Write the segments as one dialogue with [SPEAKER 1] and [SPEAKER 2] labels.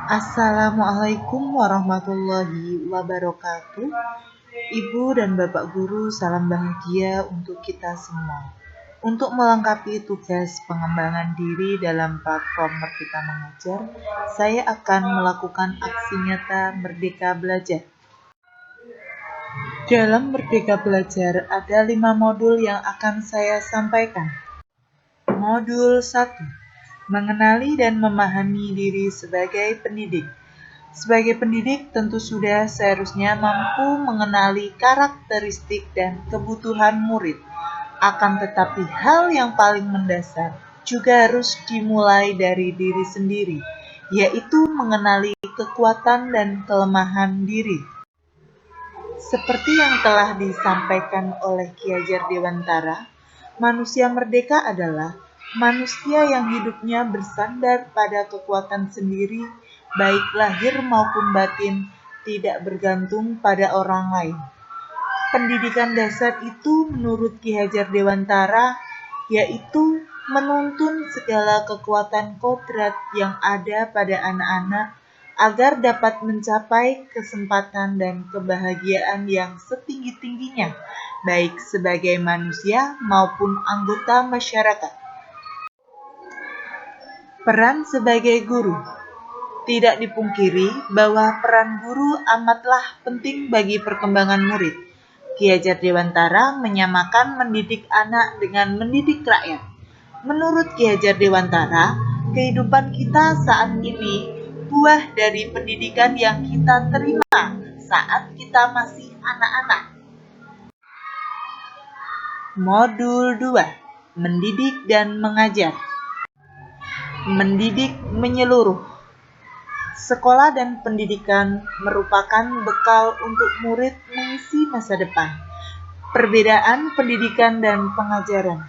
[SPEAKER 1] Assalamualaikum warahmatullahi wabarakatuh. Ibu dan Bapak Guru, salam bahagia untuk kita semua. Untuk melengkapi tugas pengembangan diri dalam platform Merdeka Mengajar, saya akan melakukan aksi nyata Merdeka Belajar. Dalam Merdeka Belajar ada 5 modul yang akan saya sampaikan. Modul 1. Mengenali dan memahami diri sebagai pendidik. Sebagai pendidik tentu sudah seharusnya mampu mengenali karakteristik dan kebutuhan murid. Akan tetapi hal yang paling mendasar juga harus dimulai dari diri sendiri, yaitu mengenali kekuatan dan kelemahan diri. Seperti yang telah disampaikan oleh Ki Hajar Dewantara, manusia merdeka adalah manusia yang hidupnya bersandar pada kekuatan sendiri, baik lahir maupun batin, tidak bergantung pada orang lain. Pendidikan dasar itu menurut Ki Hajar Dewantara yaitu menuntun segala kekuatan kodrat yang ada pada anak-anak agar dapat mencapai kesempatan dan kebahagiaan yang setinggi-tingginya, baik sebagai manusia maupun anggota masyarakat. Peran sebagai guru. Tidak dipungkiri bahwa peran guru amatlah penting bagi perkembangan murid. Ki Hajar Dewantara menyamakan mendidik anak dengan mendidik rakyat. Menurut Ki Hajar Dewantara, kehidupan kita saat ini buah dari pendidikan yang kita terima saat kita masih anak-anak. Modul 2. Mendidik dan mengajar. Mendidik menyeluruh. Sekolah dan pendidikan merupakan bekal untuk murid mengisi masa depan. Perbedaan pendidikan dan pengajaran.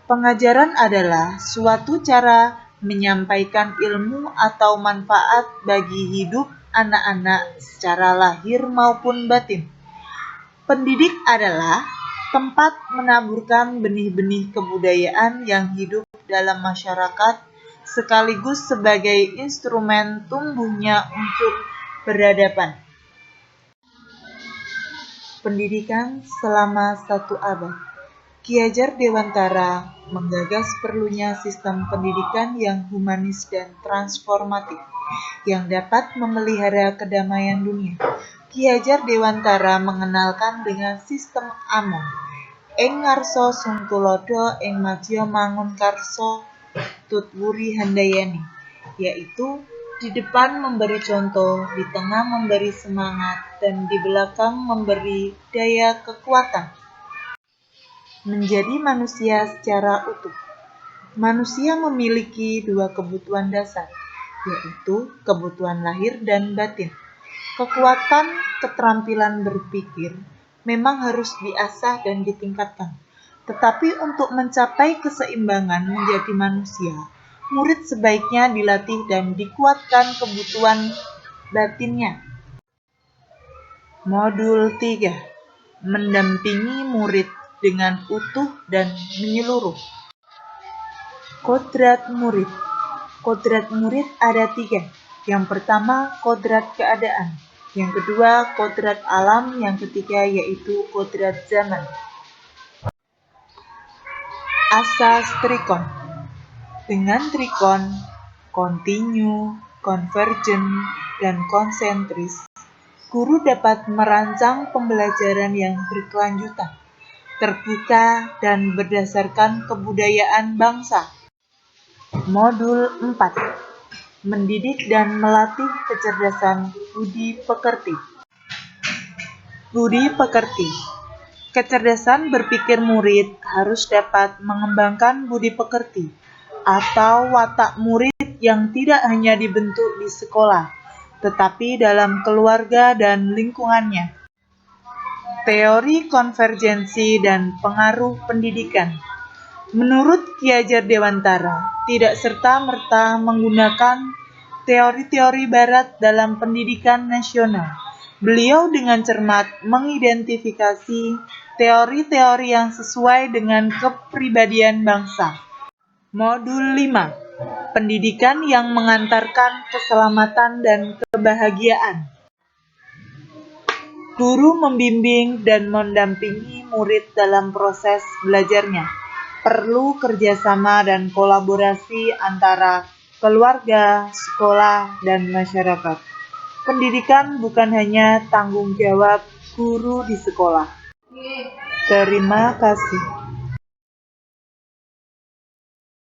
[SPEAKER 1] Pengajaran adalah suatu cara menyampaikan ilmu atau manfaat bagi hidup anak-anak secara lahir maupun batin. Pendidik adalah tempat menaburkan benih-benih kebudayaan yang hidup dalam masyarakat sekaligus sebagai instrumen tumbuhnya unsur peradaban. Pendidikan selama 1 abad. Ki Hajar Dewantara menggagas perlunya sistem pendidikan yang humanis dan transformatif yang dapat memelihara kedamaian dunia. Ki Hajar Dewantara mengenalkan dengan sistem Amon. Ing ngarsa sungtulodo ing madya mangun karso tutwuri handayani, yaitu di depan memberi contoh, di tengah memberi semangat, dan di belakang memberi daya kekuatan. Menjadi manusia secara utuh. Manusia memiliki 2 kebutuhan dasar, yaitu kebutuhan lahir dan batin. Kekuatan keterampilan berpikir memang harus diasah dan ditingkatkan. Tetapi untuk mencapai keseimbangan menjadi manusia, murid sebaiknya dilatih dan dikuatkan kebutuhan batinnya. Modul 3. Mendampingi murid dengan utuh dan menyeluruh. Kodrat murid. Kodrat murid ada 3. Yang pertama, kodrat keadaan. Yang kedua, kodrat alam. Yang ketiga, yaitu kodrat zaman. Asas trikon. Dengan trikon, kontinu, konvergen, dan konsentris, guru dapat merancang pembelajaran yang berkelanjutan, terbuka, dan berdasarkan kebudayaan bangsa. Modul 4. Mendidik dan melatih kecerdasan budi pekerti. Budi pekerti. Kecerdasan berpikir murid harus dapat mengembangkan budi pekerti atau watak murid yang tidak hanya dibentuk di sekolah, tetapi dalam keluarga dan lingkungannya. Teori konvergensi dan pengaruh pendidikan. Menurut Ki Hajar Dewantara, tidak serta-merta menggunakan teori-teori Barat dalam pendidikan nasional. Beliau dengan cermat mengidentifikasi teori-teori yang sesuai dengan kepribadian bangsa. Modul 5. Pendidikan yang mengantarkan keselamatan dan kebahagiaan. Guru membimbing dan mendampingi murid dalam proses belajarnya. Perlu kerjasama dan kolaborasi antara keluarga, sekolah, dan masyarakat. Pendidikan bukan hanya tanggung jawab guru di sekolah. Terima kasih.